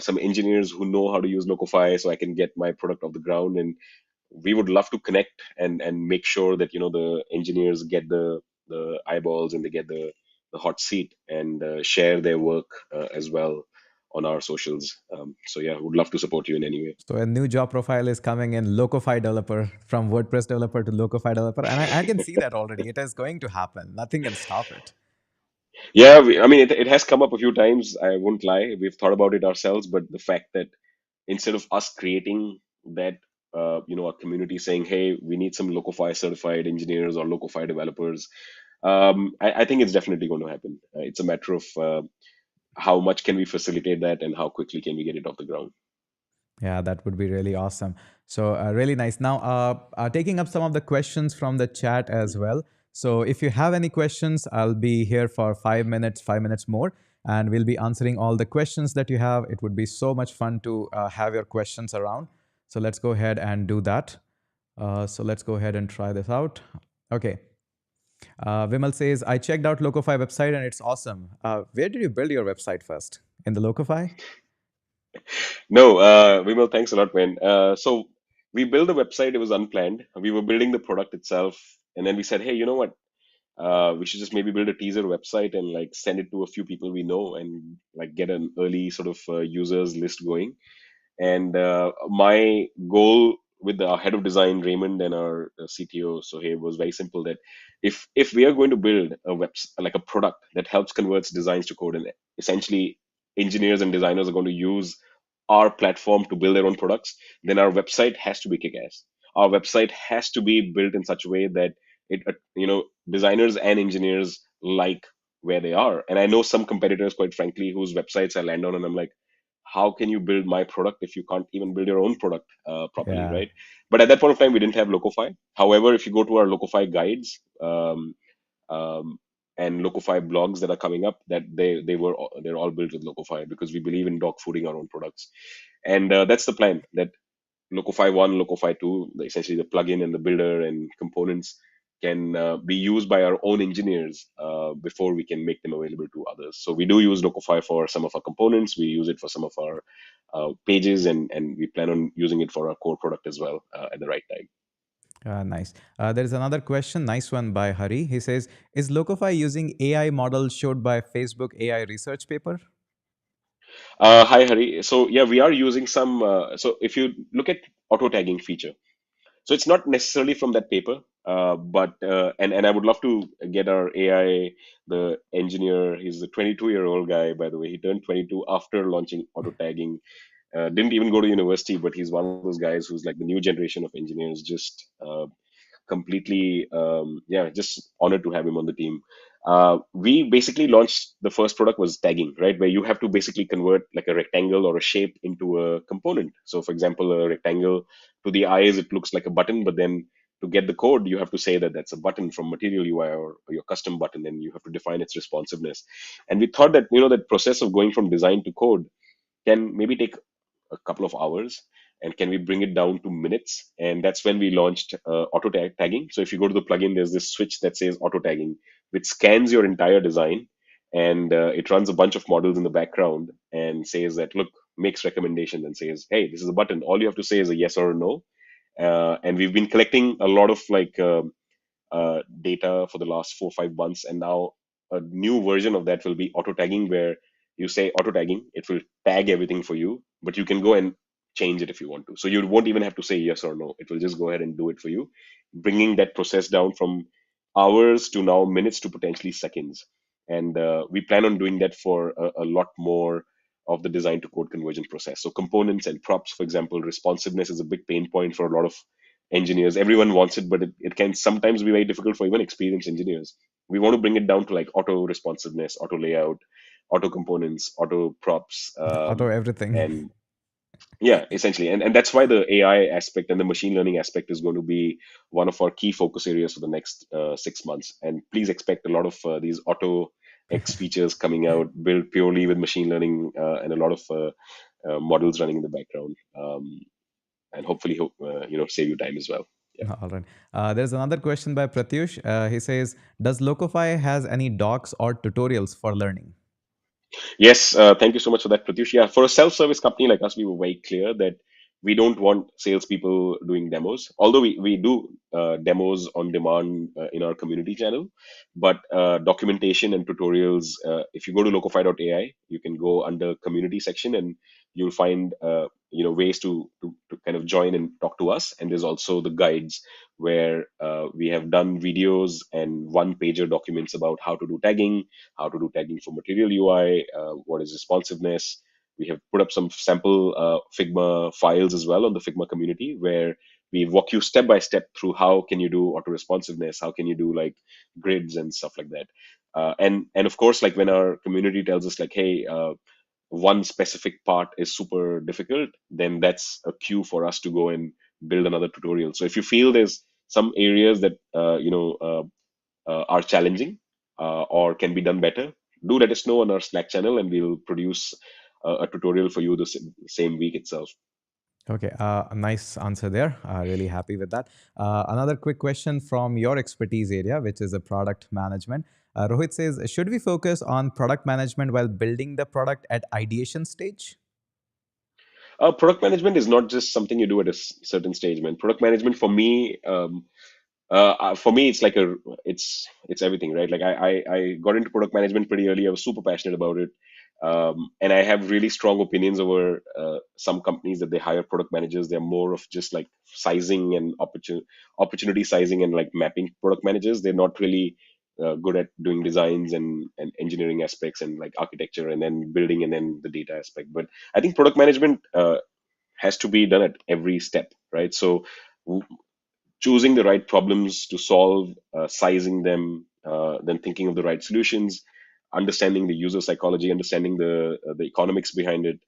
some engineers who know how to use Locofi so I can get my product off the ground? And we would love to connect and make sure that the engineers get the eyeballs, and they get the hot seat, and share their work as well on our socials. So yeah, would love to support you in any way. so a new job profile is coming in, Locofi developer, from WordPress developer to Locofi developer. And I can see that already. It is going to happen. Nothing can stop it. Yeah, I mean, it has come up a few times. I won't lie. We've thought about it ourselves, but the fact that instead of us creating that, a community saying, "Hey, we need some Locofi certified engineers or Locofi developers," I think it's definitely going to happen. It's a matter of how much can we facilitate that, and how quickly can we get it off the ground. Yeah, that would be really awesome. So, really nice. Now, taking up some of the questions from the chat as well. So, if you have any questions, I'll be here for 5 minutes, 5 minutes more, and we'll be answering all the questions that you have. It would be so much fun to have your questions around. So, let's go ahead and do that. So, let's go ahead and try this out. Okay. Vimal says, I checked out Locofi website and it's awesome. Where did you build your website first? In the Locofi? No, Vimal, thanks a lot, man. So we built the website. It was unplanned. We were building the product itself, and then we said, hey, you know what? We should just maybe build a teaser website and like send it to a few people we know, and like get an early sort of users list going. And my goal with our head of design Raymond and our CTO Sohaib was very simple, that if we are going to build a like a product that helps converts designs to code, and essentially engineers and designers are going to use our platform to build their own products, then our website has to be kick-ass. Our website has to be built in such a way that it designers and engineers like where they are. And I know some competitors, quite frankly, whose websites I land on, and I'm like, how can you build my product if you can't even build your own product properly, Yeah. right? But at that point of time, we didn't have Locofi. However, if you go to our Locofi guides, um, and Locofi blogs that are coming up, that they're all built with Locofi, because we believe in dog fooding our own products. And that's the plan, that Locofi 1, Locofi 2, essentially the plugin and the builder and components can be used by our own engineers before we can make them available to others. So we do use Locofi for some of our components. We use it for some of our pages, and we plan on using it for our core product as well at the right time. Nice. There is another question, nice one by Hari. He says, is Locofi using AI model showed by Facebook AI research paper? Hi, Hari. So yeah, we are using some. So if you look at auto tagging feature, so it's not necessarily from that paper, but and I would love to get our AI, the engineer. He's a 22-year-old guy, by the way. He turned 22 after launching auto tagging. Didn't even go to university, but he's one of those guys who's like the new generation of engineers. Just completely yeah, just honored to have him on the team. We basically launched, the first product was tagging, right, where you have to basically convert like a rectangle or a shape into a component. So for example, a rectangle, to the eyes it looks like a button, but then to get the code you have to say that that's a button from Material UI, or your custom button, and you have to define its responsiveness. And we thought that that process of going from design to code can maybe take a couple of hours, and can we bring it down to minutes? And that's when we launched auto tagging. So if you go to the plugin, there's this switch that says auto tagging, which scans your entire design, and it runs a bunch of models in the background and says that, look, makes recommendations and says, hey, this is a button, all you have to say is a yes or a no. And we've been collecting a lot of like data for the last 4 or 5 months, and now a new version of that will be auto tagging, where you say auto tagging, it will tag everything for you, but you can go and change it if you want to. So you won't even have to say yes or no, it will just go ahead and do it for you, bringing that process down from hours to now minutes to potentially seconds. And we plan on doing that for a lot more of the design to code conversion process. So components and props, for example, responsiveness is a big pain point for a lot of engineers. Everyone wants it, but it can sometimes be very difficult for even experienced engineers. We want to bring it down to like auto responsiveness, auto layout, auto components, auto props, Auto everything. and yeah, essentially. And that's why the AI aspect and the machine learning aspect is going to be one of our key focus areas for the next 6 months. And please expect a lot of these auto X features coming out, built purely with machine learning and a lot of models running in the background. And hopefully, save you time as well. Yeah. All right. There's another question by Pratyush. He says, does Locofy has any docs or tutorials for learning? Yes, thank you so much for that, Pratyush. Yeah, for a self-service company like us, we were very clear that we don't want salespeople doing demos. Although we do demos on demand in our community channel, but documentation and tutorials. If you go to locofy.ai, you can go under community section and you'll find ways to kind of join and talk to us. And there's also the guides where we have done videos and one pager documents about how to do tagging, how to do tagging for material UI, what is responsiveness. We have put up some sample Figma files as well on the Figma community where we walk you step by step through how can you do auto responsiveness, how can you do like grids and stuff like that. And of course, like when our community tells us like, hey, one specific part is super difficult, then that's a cue for us to go and build another tutorial. So if you feel there's some areas that are challenging or can be done better, do let us know on our Slack channel, and we'll produce a tutorial for you the same week itself. Okay, a nice answer there. Really happy with that. Another quick question from your expertise area, which is a product management. Rohit says, should we focus on product management while building the product at ideation stage? Product management is not just something you do at a certain stage, man. Product management for me, it's like it's everything, right? Like I got into product management pretty early. I was super passionate about it, and I have really strong opinions over some companies that they hire product managers. They're more of just like sizing and opportunity sizing and like mapping product managers. They're not really good at doing designs and engineering aspects and like architecture and then building and then the data aspect. But I think product management has to be done at every step, right? So choosing the right problems to solve, sizing them, then thinking of the right solutions, understanding the user psychology, understanding the economics behind it,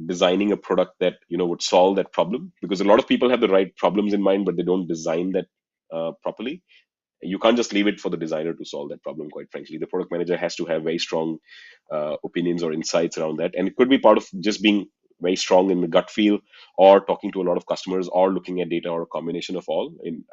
designing a product that would solve that problem. Because a lot of people have the right problems in mind, but they don't design that properly. You can't just leave it for the designer to solve that problem. Quite frankly, the product manager has to have very strong opinions or insights around that, and it could be part of just being very strong in the gut feel, or talking to a lot of customers, or looking at data, or a combination of all in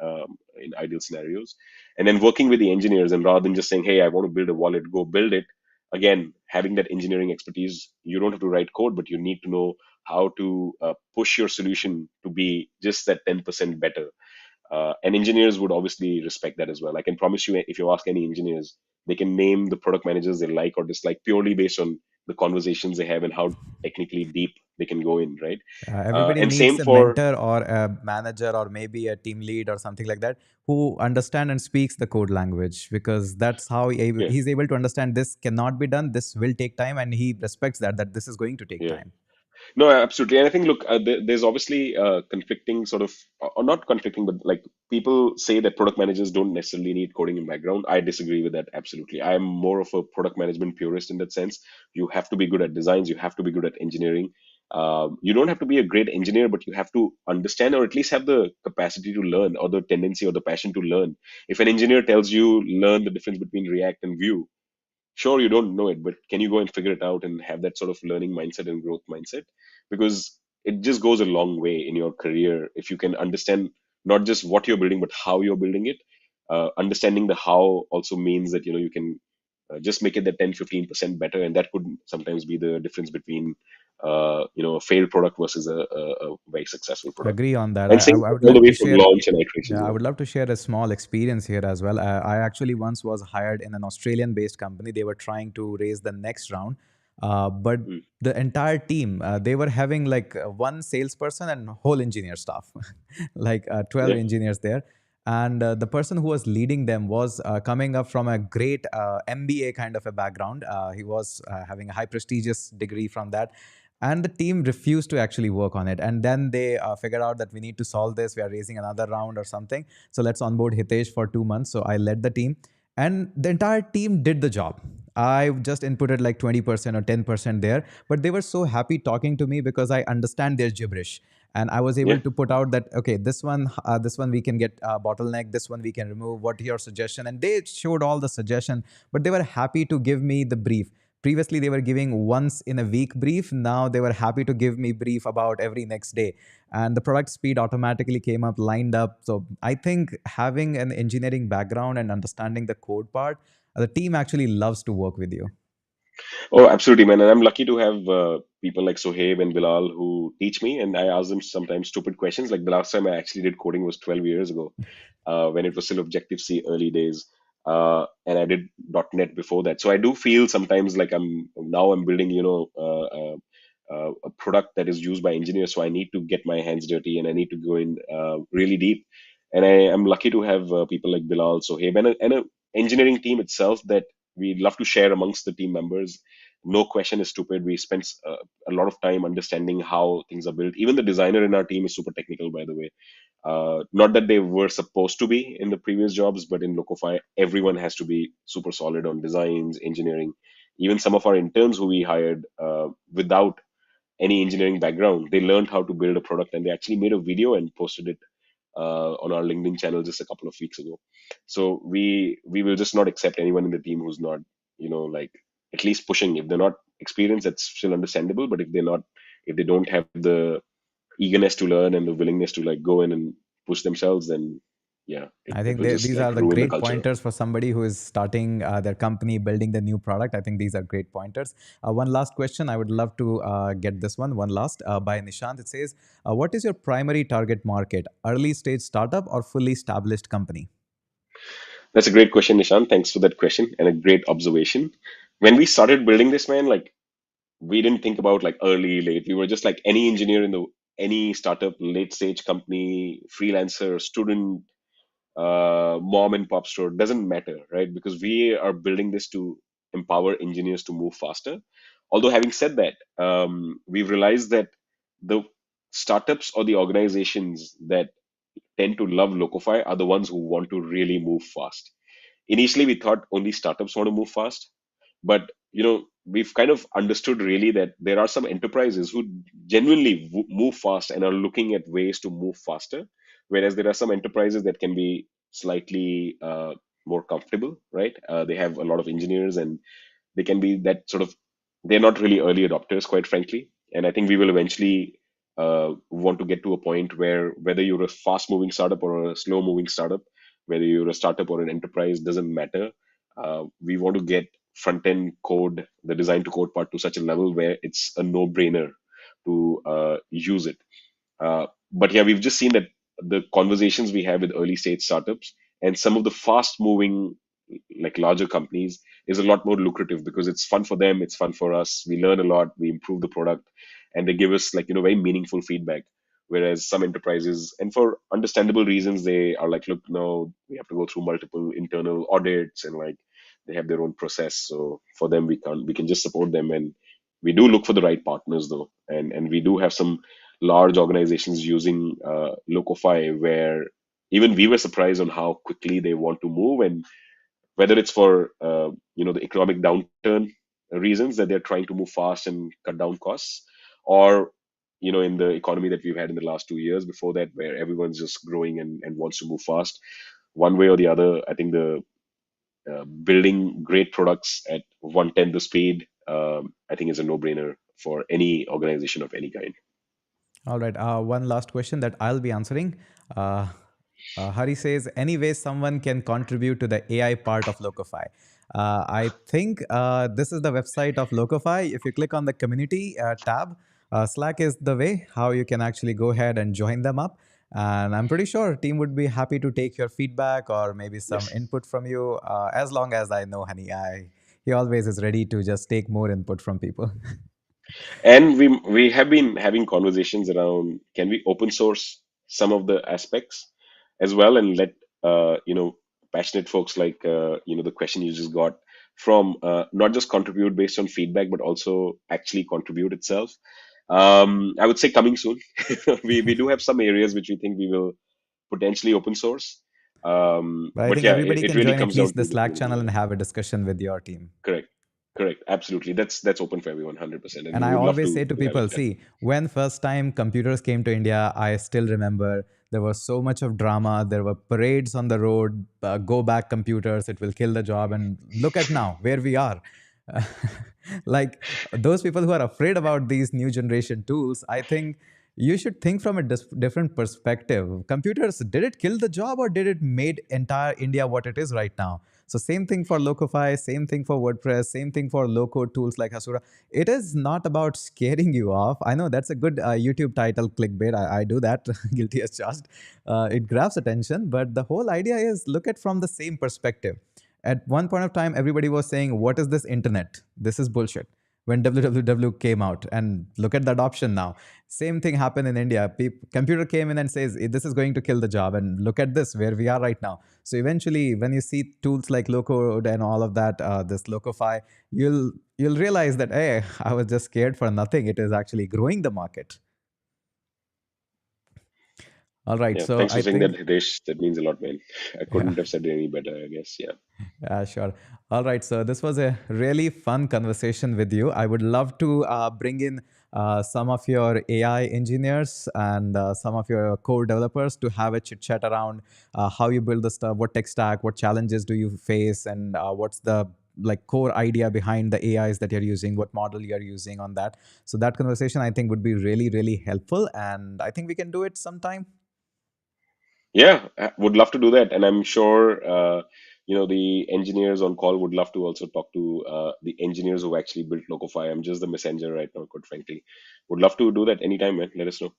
ideal scenarios, and then working with the engineers. And rather than just saying, hey, I want to build a wallet, go build it. Again, having that engineering expertise, you don't have to write code, but you need to know how to push your solution to be just that 10% better. And engineers would obviously respect that as well. I can promise you, if you ask any engineers, they can name the product managers they like or dislike purely based on the conversations they have and how technically deep they can go in, right? Everybody And same needs a for mentor or a manager or maybe a team lead or something like that who understand and speaks the code language, because that's how yeah, he's able to understand this cannot be done, this will take time, and he respects that this is going to take yeah. time. No, absolutely. And I think, look, there's obviously conflicting sort of, or not conflicting, but like people say that product managers don't necessarily need coding in background. I disagree with that absolutely. I'm more of a product management purist in that sense. You have to be good at designs. You have to be good at engineering. You don't have to be a great engineer, but you have to understand or at least have the capacity to learn, or the tendency or the passion to learn. If an engineer tells you learn the difference between React and Vue, sure, you don't know it, but can you go and figure it out and have that sort of learning mindset and growth mindset? Because it just goes a long way in your career if you can understand not just what you're building but how you're building it. Understanding the how also means that you can just make it that 10-15% better, and that could sometimes be the difference between a failed product versus a very successful product. Agree on that. And same I would all the like way to from share. launch and iteration. Yeah, I Yeah. would love to share a small experience here as well. I actually once was hired in an Australian based company. They were trying to raise the next round, but Mm. the entire team, they were having like one salesperson and whole engineer staff, like 12 Yeah. engineers there. And the person who was leading them was coming up from a great MBA kind of a background. He was having a high prestigious degree from that. And the team refused to actually work on it. And then they figured out that we need to solve this. We are raising another round or something. So let's onboard Hitesh for 2 months. So I led the team, and the entire team did the job. I just inputted like 20% or 10% there, but they were so happy talking to me because I understand their gibberish. And I was able Yeah. to put out that, okay, this one we can get bottleneck, this one we can remove, what your suggestion? And they showed all the suggestion, but they were happy to give me the brief. Previously they were giving once in a week brief, now they were happy to give me brief about every next day. And the product speed automatically came up, lined up. So I think having an engineering background and understanding the code part, the team actually loves to work with you. Oh, absolutely, man. And I'm lucky to have people like Sohaib and Bilal who teach me, and I ask them sometimes stupid questions. Like the last time I actually did coding was 12 years ago, when it was still Objective C early days, and I did .NET before that. So I do feel sometimes like I'm building, a product that is used by engineers. So I need to get my hands dirty and I need to go in really deep. And I am lucky to have people like Bilal, Sohaib, and a engineering team itself that we love to share amongst the team members. No question is stupid. We spend a lot of time understanding how things are built. Even the designer in our team is super technical, by the way. Not that they were supposed to be in the previous jobs, but in Locofi, everyone has to be super solid on designs, engineering. Even some of our interns who we hired without any engineering background, they learned how to build a product, and they actually made a video and posted it on our LinkedIn channel just a couple of weeks ago. So we will just not accept anyone in the team who's not, like at least pushing. If they're not experienced, that's still understandable. But if they don't have the eagerness to learn and the willingness to like go in and push themselves, then yeah, I it think will just these like are the ruin the great culture. pointers for somebody who is starting their company, building the new product. I think these are great pointers. One last question. I would love to get this one. One last by Nishant. It says, what is your primary target market? Early stage startup or fully established company? That's a great question, Nishan. Thanks for that question and a great observation. When we started building this, man, like we didn't think about like early, late. We were just like any engineer in the any startup, late stage company, freelancer, student, mom and pop store, doesn't matter, right? Because we are building this to empower engineers to move faster. Although having said that, we've realized that the startups or the organizations that tend to love Locofi are the ones who want to really move fast. Initially, we thought only startups want to move fast, but we've kind of understood really that there are some enterprises who genuinely move fast and are looking at ways to move faster, whereas there are some enterprises that can be slightly more comfortable, right? They have a lot of engineers and they can be that sort of, they're not really early adopters, quite frankly. And I think we will eventually want to get to a point where whether you're a fast moving startup or a slow moving startup, whether you're a startup or an enterprise, doesn't matter. We want to get front end code, the design to code part, to such a level where it's a no brainer to use it. But yeah, we've just seen that the conversations we have with early stage startups and some of the fast moving, like larger companies, is a lot more lucrative because it's fun for them, it's fun for us. We learn a lot, we improve the product, and they give us like very meaningful feedback. Whereas some enterprises, and for understandable reasons, they are like, look, no, we have to go through multiple internal audits and like they have their own process. So for them, we can just support them, and we do look for the right partners though, and we do have some large organizations using Locofi, where even we were surprised on how quickly they want to move, and whether it's for the economic downturn reasons that they're trying to move fast and cut down costs, or in the economy that we've had in the last 2 years before that, where everyone's just growing and wants to move fast. One way or the other, I think the building great products at one tenth the speed, I think is a no brainer for any organization of any kind. All right. One last question that I'll be answering. Uh, Hari says, anyway, someone can contribute to the AI part of Locofi. I think this is the website of Locofi. If you click on the community tab, Slack is the way how you can actually go ahead and join them up. And I'm pretty sure team would be happy to take your feedback or maybe some Yes. input from you. As long as I know Hani, he always is ready to just take more input from people. And we have been having conversations around, can we open source some of the aspects as well and let passionate folks like the question you just got from not just contribute based on feedback, but also actually contribute itself. I would say coming soon. We do have some areas which we think we will potentially open source. But I But think yeah, everybody it can really join at comes down least the to the Slack community. channel and Yeah. have a discussion with your team. Correct, correct, absolutely. That's open for everyone, 100%, and And we I would love always say to to have people, it. Yeah. see, when first time computers came to India, I still remember there was so much of drama. There were parades on the road, go back computers, it will kill the job. And look at now where we are. Like those people who are afraid about these new generation tools, I think you should think from a different perspective. Computers, did it kill the job or did it made entire India what it is right now? So same thing for Locofy, same thing for WordPress, same thing for low-code tools like Hasura. It is not about scaring you off. I know that's a good YouTube title, clickbait. I do that, guilty as charged. It grabs attention, but the whole idea is look at from the same perspective. At one point of time, everybody was saying, "What is this internet? This is bullshit." When www came out, and look at the adoption now. Same thing happened in India. Computer came in and says, "This is going to kill the job," and look at this where we are right now. So eventually, when you see tools like Low-code and all of that, this Locofy, you'll realize that hey, I was just scared for nothing. It is actually growing the market. All right, Yeah, so thanks I for saying that, think Hitesh. That means a lot, man. I yeah. couldn't have said it any better, I guess. Yeah. Yeah, sure. All right. So this was a really fun conversation with you. I would love to bring in some of your AI engineers and some of your core developers to have a chit chat around how you build the stuff, what tech stack, what challenges do you face, and what's the like core idea behind the AIs that you're using, what model you're using on that. So that conversation I think would be really, really helpful, and I think we can do it sometime. Yeah, I would love to do that, and I'm sure the engineers on call would love to also talk to the engineers who actually built Locofy. I'm just the messenger right now, quite frankly. Would love to do that anytime, man. Let us know.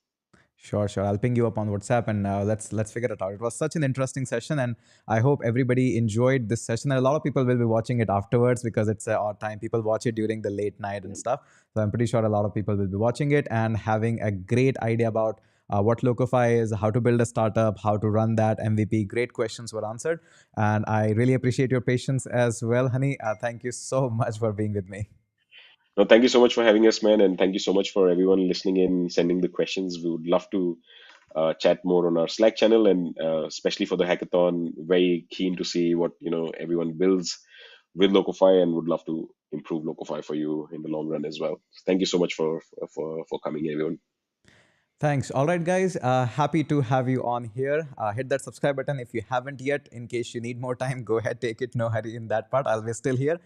Sure, sure. I'll ping you up on WhatsApp and let's figure it out. It was such an interesting session, and I hope everybody enjoyed this session. And a lot of people will be watching it afterwards because it's a odd time. People watch it during the late night and stuff. So I'm pretty sure a lot of people will be watching it and having a great idea about what Locofi is, how to build a startup, how to run that MVP. Great questions were answered, and I really appreciate your patience as well, honey. Thank you so much for being with me. No, thank you so much for having us, man, and thank you so much for everyone listening in, sending the questions. We would love to chat more on our Slack channel, and especially for the hackathon, very keen to see what everyone builds with Locofi, and would love to improve Locofi for you in the long run as well. Thank you so much for coming, everyone. Thanks. All right, guys. Happy to have you on here. Hit that subscribe button if you haven't yet. In case you need more time, go ahead, take it. No hurry in that part. I'll be still here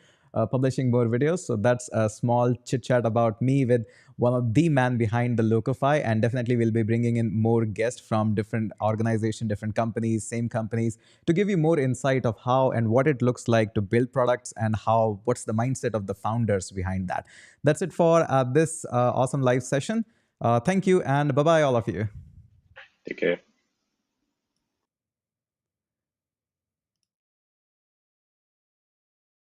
publishing more videos. So that's a small chit chat about me with one of the man behind the Locofy. And definitely we'll be bringing in more guests from different organizations, different companies, same companies to give you more insight of how and what it looks like to build products and how what's the mindset of the founders behind that. That's it for this awesome live session. Thank you and bye bye, all of you. Take care.